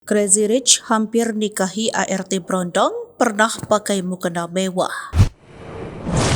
Crazy Rich hampir nikahi ART Brondong, pernah pakai mukena mewah.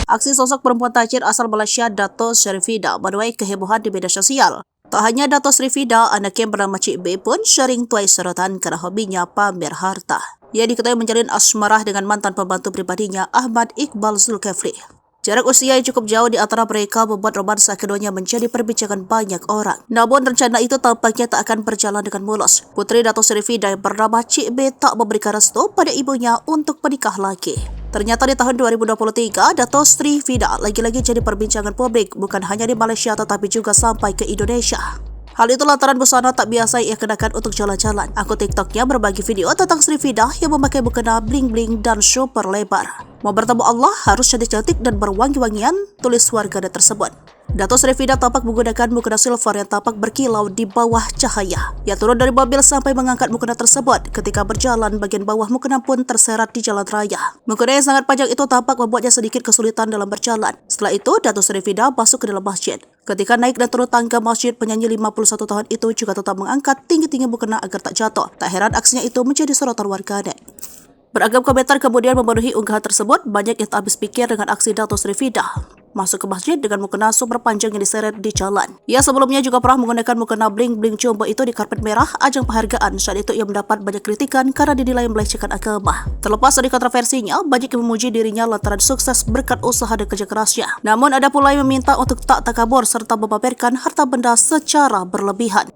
Aksi sosok perempuan tajir asal Malaysia Dato Sharifida menuai kehebohan di media sosial. Tak hanya Dato Sharifida, anak yang bernama Cik B pun sering tuai sorotan kerana hobinya pamer harta. Ia diketahui menjalin asmarah dengan mantan pembantu pribadinya Ahmad Iqbal Zulkifli. Jarak usia yang cukup jauh di antara mereka membuat romansa keduanya menjadi perbincangan banyak orang. Namun rencana itu tampaknya tak akan berjalan dengan mulus. Puteri Dato Sharifida yang bernama Cik B tak memberikan restu pada ibunya untuk menikah lagi. Ternyata di tahun 2023, Dato Sharifida lagi-lagi jadi perbincangan publik bukan hanya di Malaysia tetapi juga sampai ke Indonesia. Hal itu lantaran busana tak biasa ia kenakan untuk jalan-jalan. Akun TikToknya berbagi video tentang Sharifida yang memakai mukena bling-bling dan super lebar. Mau bertemu Allah harus cantik-cantik dan berwangi-wangian, tulis warganet tersebut. Dato Sharifida tampak menggunakan mukena silver yang tampak berkilau di bawah cahaya. Ia turun dari mobil sampai mengangkat mukena tersebut. Ketika berjalan, bagian bawah mukena pun terserat di jalan raya. Mukena yang sangat panjang itu tampak membuatnya sedikit kesulitan dalam berjalan. Setelah itu, Dato Sharifida masuk ke dalam masjid. Ketika naik dan turun tangga masjid, penyanyi 51 tahun itu juga tetap mengangkat tinggi-tinggi mukena agar tak jatuh. Tak heran aksinya itu menjadi sorotan warganet. Beragam komentar kemudian memenuhi unggahan tersebut. Banyak yang tak habis pikir dengan aksi Dato Sharifida masuk ke masjid dengan mukena super panjang yang diseret di jalan. Ia sebelumnya juga pernah menggunakan mukena bling-bling jumbo itu di karpet merah ajang penghargaan. Saat itu ia mendapat banyak kritikan karena dinilai melecehkan agama. Terlepas dari kontroversinya, banyak yang memuji dirinya lantaran sukses berkat usaha dan kerja kerasnya. Namun ada pula yang meminta untuk tak takabur serta memamerkan harta benda secara berlebihan.